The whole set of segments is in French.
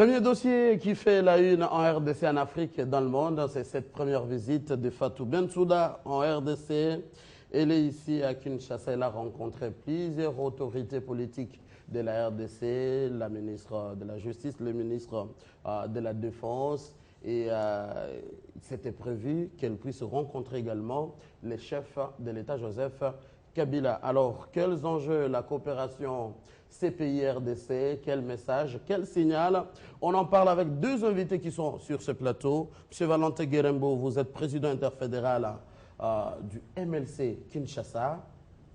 Premier dossier qui fait la une en RDC, en Afrique et dans le monde, c'est cette première visite de Fatou Bensouda en RDC. Elle est ici à Kinshasa. Elle a rencontré plusieurs autorités politiques de la RDC, la ministre de la Justice, le ministre de la Défense. Et c'était prévu qu'elle puisse rencontrer également les chefs de l'État, Joseph Kabila. Alors, quels enjeux la coopération CPI-RDC, quel message, quel signal? On en parle avec deux invités qui sont sur ce plateau. M. Valentin Guerembo, vous êtes président interfédéral du MLC Kinshasa.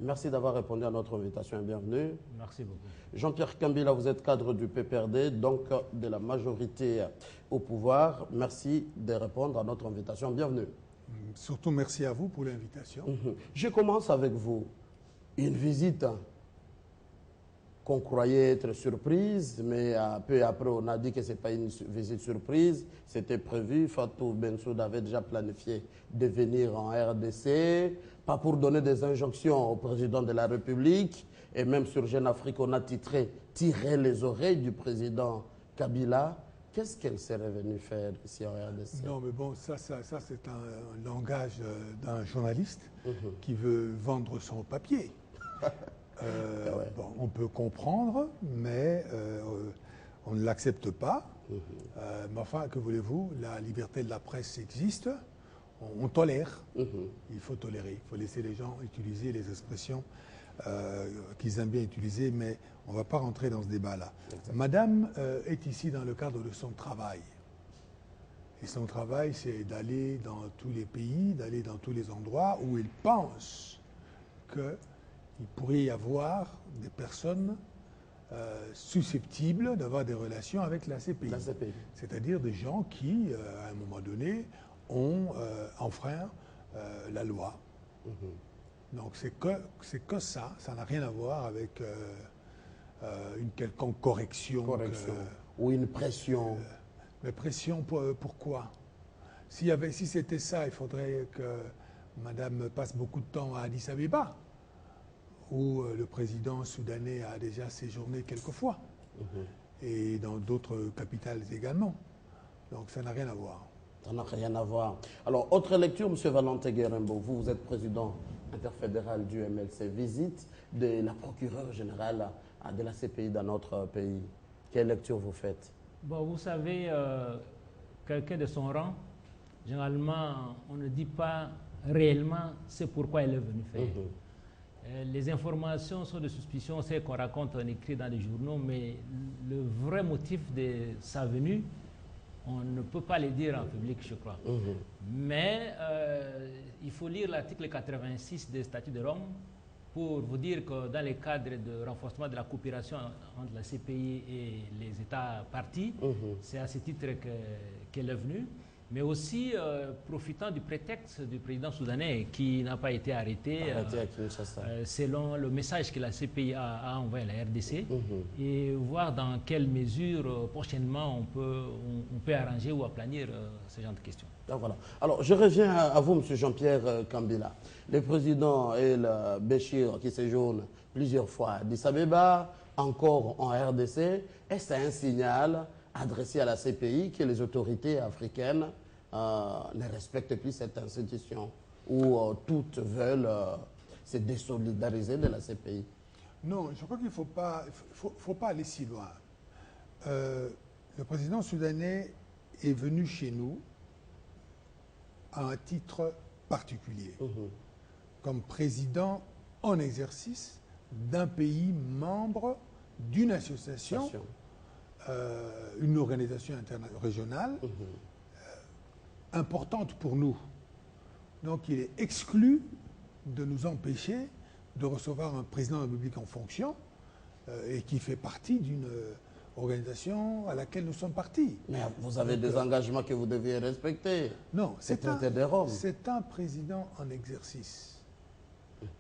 Merci d'avoir répondu à notre invitation et bienvenue. Merci beaucoup. Jean-Pierre Kambila, vous êtes cadre du PPRD, donc de la majorité au pouvoir. Merci de répondre à notre invitation. Bienvenue. Surtout merci à vous pour l'invitation. Je commence avec vous. Une visite qu'on croyait être surprise, mais peu après on a dit que ce n'est pas une visite surprise. C'était prévu. Fatou Bensouda avait déjà planifié de venir en RDC, pas pour donner des injonctions au président de la République. Et même sur Jeune Afrique, on a titré « Tirer les oreilles du président Kabila ». Qu'est-ce qu'elle serait venue faire ici en RDC? Non, mais bon, ça c'est un langage d'un journaliste qui veut vendre son papier. Ouais. Bon, on peut comprendre, mais on ne l'accepte pas. Mais enfin, que voulez-vous, la liberté de la presse existe. On tolère. Il faut tolérer. Il faut laisser les gens utiliser les expressions qu'ils aiment bien utiliser, mais on ne va pas rentrer dans ce débat-là. Madame est ici dans le cadre de son travail. Et son travail, c'est d'aller dans tous les pays, d'aller dans tous les endroits où il pense qu'il pourrait y avoir des personnes susceptibles d'avoir des relations avec la CPI. C'est-à-dire des gens qui, à un moment donné, ont enfreint la loi. Donc c'est que ça n'a rien à voir avec une quelconque correction. Ou une pression. Mais pression, pourquoi? Si c'était ça, il faudrait que Madame passe beaucoup de temps à Addis Abeba, où le président soudanais a déjà séjourné quelques fois, et dans d'autres capitales également. Donc ça n'a rien à voir. Ça n'a rien à voir. Alors, autre lecture, M. Valentin Guerembo, vous êtes président interfédéral du MLC, visite de la procureure générale de la CPI dans notre pays. Quelle lecture vous faites? Bon, vous savez, quelqu'un de son rang, généralement, on ne dit pas réellement c'est pourquoi elle est venue faire. Les informations sont de suspicion, c'est qu'on raconte, on écrit dans les journaux, mais le vrai motif de sa venue, on ne peut pas le dire en public, je crois. Mais il faut lire l'article 86 des Statuts de Rome pour vous dire que dans le cadre de renforcement de la coopération entre la CPI et les États partis, c'est à ce titre qu'elle est venue. Mais aussi profitant du prétexte du président soudanais qui n'a pas été arrêté selon le message que la CPI a envoyé à la RDC et voir dans quelle mesure prochainement on peut arranger ou aplanir ce genre de questions. Donc, voilà. Alors je reviens à vous, M. Jean-Pierre Kambila. Le président El Béchir qui séjourne plusieurs fois à Addis Abeba, encore en RDC, est-ce un signal adressé à la CPI que les autorités africaines ne respectent plus cette institution ou toutes veulent se désolidariser de la CPI? Non, je crois qu'il ne faut pas aller si loin. Le président soudanais est venu chez nous à un titre particulier, comme président en exercice d'un pays membre d'une association, une organisation régionale importante pour nous. Donc il est exclu de nous empêcher de recevoir un président de la République en fonction et qui fait partie d'une organisation à laquelle nous sommes partis. Mais vous avez des engagements que vous deviez respecter. Non, c'est un président en exercice.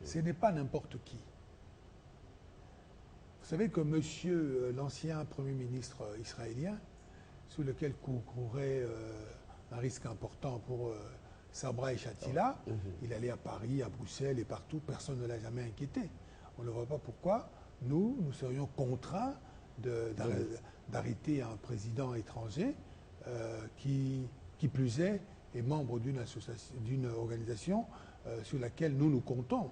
Ce n'est pas n'importe qui. Vous savez que monsieur l'ancien Premier ministre israélien, sous lequel courait un risque important pour Sabra et Shatila, il allait à Paris, à Bruxelles et partout, personne ne l'a jamais inquiété. On ne voit pas pourquoi nous serions contraints d'arrêter un président étranger qui plus est membre d'une organisation sur laquelle nous comptons.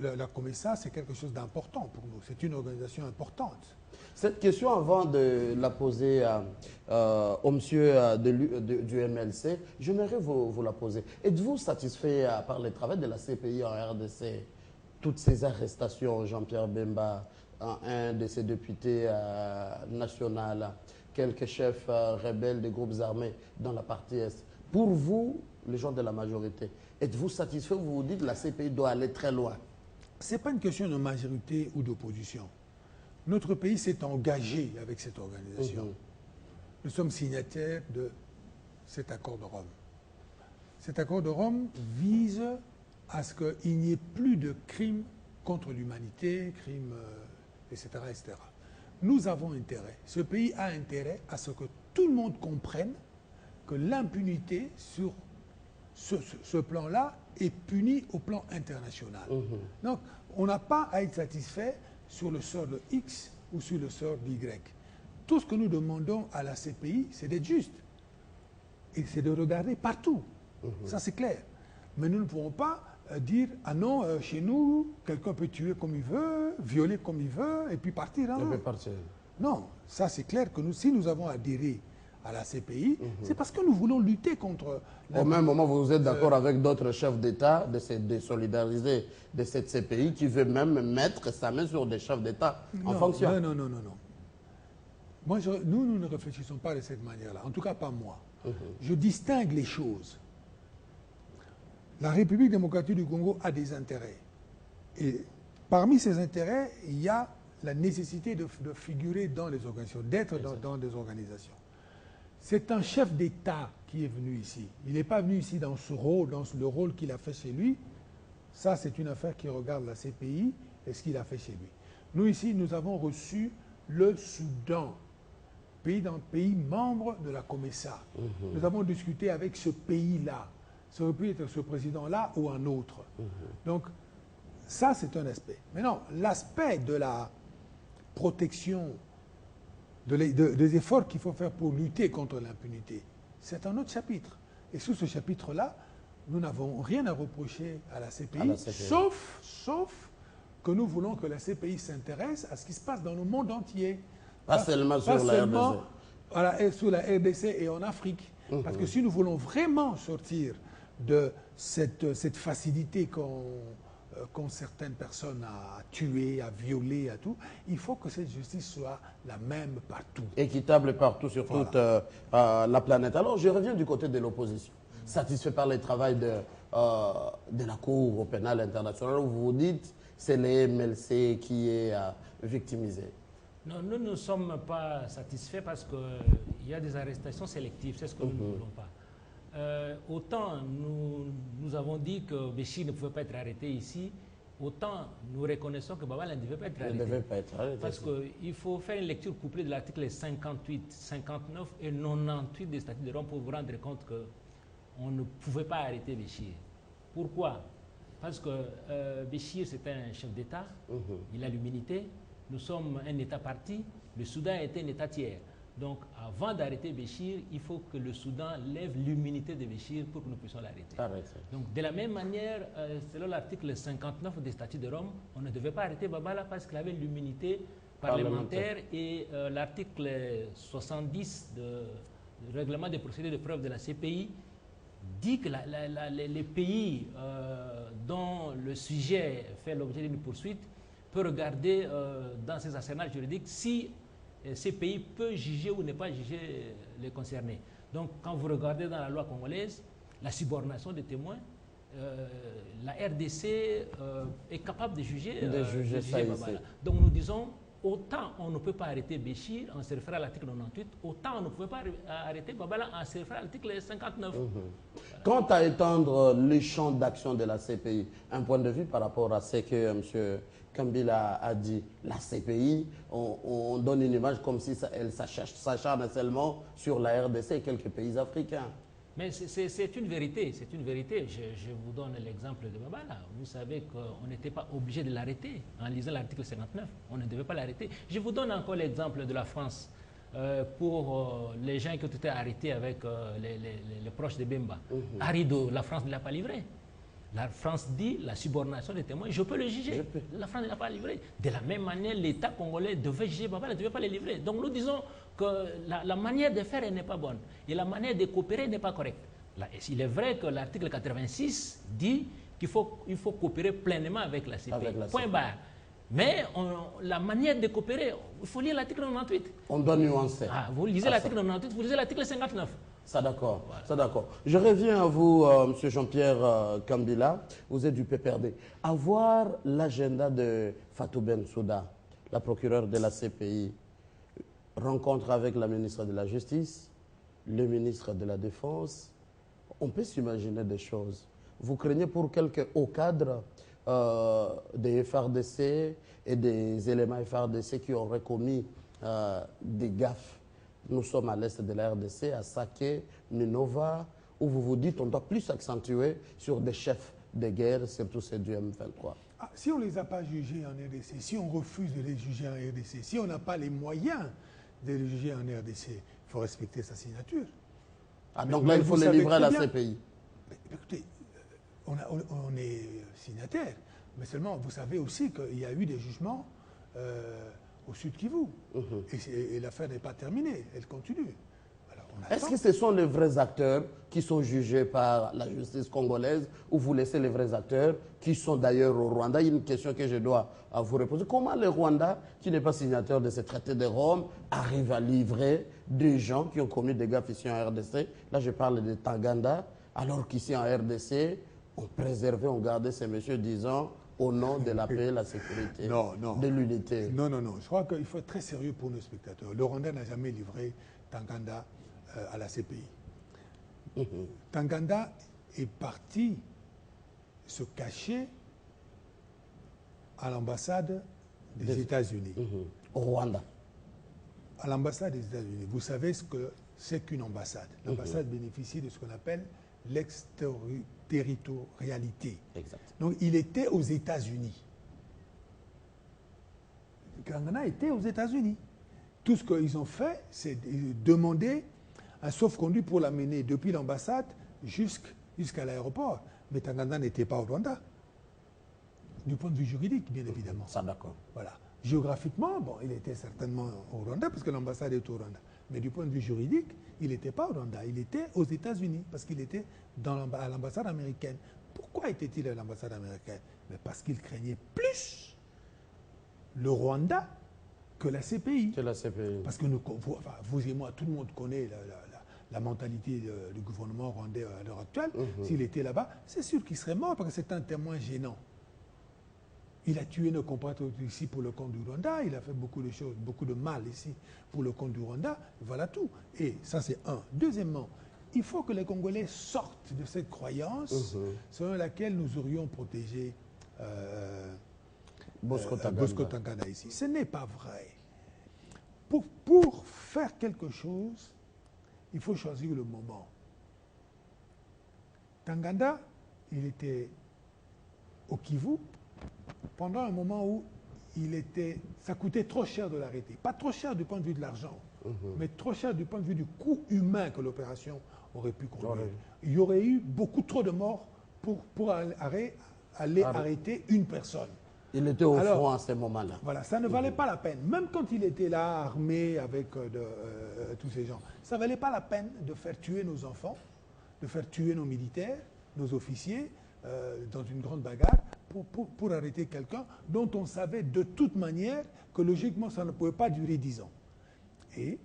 La COMESA, c'est quelque chose d'important pour nous. C'est une organisation importante. Cette question, avant de la poser au monsieur du MLC, j'aimerais vous la poser. Êtes-vous satisfait par le travail de la CPI en RDC? Toutes ces arrestations, Jean-Pierre Bemba, un de ses députés nationaux, quelques chefs rebelles des groupes armés dans la partie Est. Pour vous, les gens de la majorité, êtes-vous satisfait ou vous vous dites que la CPI doit aller très loin? Ce n'est pas une question de majorité ou d'opposition. Notre pays s'est engagé avec cette organisation. Nous sommes signataires de cet accord de Rome. Cet accord de Rome vise à ce qu'il n'y ait plus de crimes contre l'humanité, crimes, etc., etc. Nous avons intérêt, ce pays a intérêt à ce que tout le monde comprenne que l'impunité sur ce plan-là est punie au plan international. Donc, on n'a pas à être satisfait sur le sort de X ou sur le sort d'Y. Tout ce que nous demandons à la CPI, c'est d'être juste. Et c'est de regarder partout. Ça, c'est clair. Mais nous ne pouvons pas dire « Ah non, chez nous, quelqu'un peut tuer comme il veut, violer comme il veut, et puis partir. » Non, ça c'est clair que si nous avons adhéré à la CPI, c'est parce que nous voulons lutter contre... Au même moment, vous êtes d'accord avec d'autres chefs d'État de se désolidariser de cette CPI qui veut même mettre sa main sur des chefs d'État en fonction. Non. Moi, nous ne réfléchissons pas de cette manière-là. En tout cas, pas moi. Je distingue les choses. La République démocratique du Congo a des intérêts. Et parmi ces intérêts, il y a la nécessité de figurer dans les organisations, d'être dans des organisations. C'est un chef d'État qui est venu ici. Il n'est pas venu ici dans ce rôle, dans le rôle qu'il a fait chez lui. Ça, c'est une affaire qui regarde la CPI et ce qu'il a fait chez lui. Nous, ici, nous avons reçu le Soudan, pays membre de la COMESA. Nous avons discuté avec ce pays-là. Ça aurait pu être ce président-là ou un autre. Donc, ça, c'est un aspect. Maintenant, l'aspect de la protection, des efforts qu'il faut faire pour lutter contre l'impunité, c'est un autre chapitre. Et sous ce chapitre-là, nous n'avons rien à reprocher à la CPI, sauf que nous voulons que la CPI s'intéresse à ce qui se passe dans le monde entier. Pas seulement sur la RDC et en Afrique. Parce que si nous voulons vraiment sortir de cette facilité qu'ont certaines personnes à tuer, à violer, à tout, il faut que cette justice soit la même partout. Équitable partout sur toute la planète. Alors, je reviens du côté de l'opposition. Satisfait par le travail de la Cour au pénal international, où vous vous dites c'est le MLC qui est victimisé. Non, nous ne sommes pas satisfaits parce qu'il y a des arrestations sélectives, c'est ce que nous ne voulons pas. Autant nous avons dit que Béchir ne pouvait pas être arrêté ici, autant nous reconnaissons que Babala ne devait pas être arrêté. Il ne devait pas être arrêté. Parce qu'il faut faire une lecture couplée de l'article 58, 59 et 98 des statuts de Rome pour vous rendre compte qu'on ne pouvait pas arrêter Béchir. Pourquoi? Parce que Béchir, c'est un chef d'État, il a l'immunité, nous sommes un État parti, le Soudan était un État tiers. Donc, avant d'arrêter Béchir, il faut que le Soudan lève l'immunité de Béchir pour que nous puissions l'arrêter. Donc, de la même manière, selon l'article 59 des statuts de Rome, on ne devait pas arrêter Babala parce qu'il avait l'immunité parlementaire et l'article 70 du règlement des procédures de preuve de la CPI dit que les pays dont le sujet fait l'objet d'une poursuite peut regarder dans ses arsenals juridiques si ces pays peuvent juger ou ne pas juger les concernés. Donc, quand vous regardez dans la loi congolaise, la subordination des témoins, la RDC est capable de juger Babala. Donc, nous disons, autant on ne peut pas arrêter Béchir en se référant à l'article 98, autant on ne pouvait pas arrêter Babala en se référant à l'article 59. Quant à étendre le champ d'action de la CPI, un point de vue par rapport à ce que M. Kambila a dit, la CPI, on donne une image comme si elle s'acharne seulement sur la RDC et quelques pays africains. Mais c'est une vérité, c'est une vérité. Je vous donne l'exemple de Babala. Vous savez qu'on n'était pas obligé de l'arrêter en lisant l'article 59. On ne devait pas l'arrêter. Je vous donne encore l'exemple de la France. pour les gens qui ont été arrêtés avec les proches de Bemba. Arido, la France ne l'a pas livré. La France dit la subordination des témoins, je peux le juger. La France ne l'a pas livré. De la même manière, l'État congolais devait juger Baba, ne devait pas le livrer. Donc nous disons que la manière de faire n'est pas bonne et la manière de coopérer n'est pas correcte. Là, il est vrai que l'article 86 dit qu'il faut coopérer pleinement avec la CPI. Point barre. Mais la manière de coopérer, il faut lire l'article 98. On doit nuancer. Vous lisez l'article 98, vous lisez l'article 59. Ça d'accord, voilà. Ça d'accord. Je reviens à vous, M. Jean-Pierre Kambila, vous êtes du PPRD. Avoir l'agenda de Fatou Bensouda, la procureure de la CPI, rencontre avec la ministre de la Justice, le ministre de la Défense, on peut s'imaginer des choses. Vous craignez pour quelques hauts cadres des FRDC et des éléments FRDC qui auraient commis des gaffes. Nous sommes à l'est de la RDC, à Saké, Ninova, où vous vous dites qu'on doit plus s'accentuer sur des chefs de guerre, surtout ceux du M23. Si on ne les a pas jugés en RDC, si on refuse de les juger en RDC, si on n'a pas les moyens de les juger en RDC, il faut respecter sa signature. Donc là, il faut les livrer à la CPI. Écoutez, on est signataire, mais seulement vous savez aussi qu'il y a eu des jugements au Sud Kivu. Et l'affaire n'est pas terminée, elle continue. Est-ce que ce sont les vrais acteurs qui sont jugés par la justice congolaise ou vous laissez les vrais acteurs qui sont d'ailleurs au Rwanda? Il y a une question que je dois vous reposer. Comment le Rwanda, qui n'est pas signataire de ce traité de Rome, arrive à livrer des gens qui ont commis des gaffes ici en RDC? Là, je parle de Tanganda, alors qu'ici en RDC, on préservait, on gardait ces messieurs disant au nom de la paix, la sécurité, de l'unité. Non. Je crois qu'il faut être très sérieux pour nos spectateurs. Le Rwanda n'a jamais livré Tanganda à la CPI. Tanganda est parti se cacher à l'ambassade des États-Unis. Au Rwanda. À l'ambassade des États-Unis. Vous savez ce que c'est qu'une ambassade. L'ambassade bénéficie de ce qu'on appelle l'extraterritorialité. Donc il était aux États-Unis. Tanganda était aux États-Unis. Tout ce qu'ils ont fait, c'est demander un sauf-conduit pour l'amener depuis l'ambassade jusqu'à l'aéroport. Mais Tanganda n'était pas au Rwanda. Du point de vue juridique, bien évidemment. Ça, d'accord. Voilà. Géographiquement, bon, il était certainement au Rwanda parce que l'ambassade est au Rwanda. Mais du point de vue juridique, il n'était pas au Rwanda. Il était aux États-Unis parce qu'il était à l'ambassade américaine. Pourquoi était-il à l'ambassade américaine? Mais parce qu'il craignait plus le Rwanda que la CPI. Que la CPI. Parce que vous et moi, tout le monde connaît la mentalité du gouvernement rwandais à l'heure actuelle. S'il était là-bas, c'est sûr qu'il serait mort parce que c'est un témoin gênant. Il a tué nos compatriotes ici pour le compte du Rwanda, il a fait beaucoup de choses, beaucoup de mal ici pour le compte du Rwanda, voilà tout. Et ça c'est un. Deuxièmement, il faut que les Congolais sortent de cette croyance selon laquelle nous aurions protégé Bosco Tanganda ici. Ce n'est pas vrai. Pour faire quelque chose, il faut choisir le moment. Tanganda, il était au Kivu pendant un moment où ça coûtait trop cher de l'arrêter. Pas trop cher du point de vue de l'argent, mais trop cher du point de vue du coût humain que l'opération aurait pu conduire. Il y aurait eu beaucoup trop de morts pour aller arrêter une personne. Il était au front à ce moment-là. Voilà, ça ne valait pas la peine. Même quand il était là, armé avec tous ces gens, ça ne valait pas la peine de faire tuer nos enfants, de faire tuer nos militaires, nos officiers, dans une grande bagarre, pour arrêter quelqu'un dont on savait de toute manière que logiquement ça ne pouvait pas durer 10 ans. Et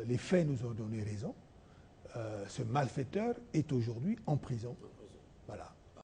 les faits nous ont donné raison. Ce malfaiteur est aujourd'hui en prison. Voilà.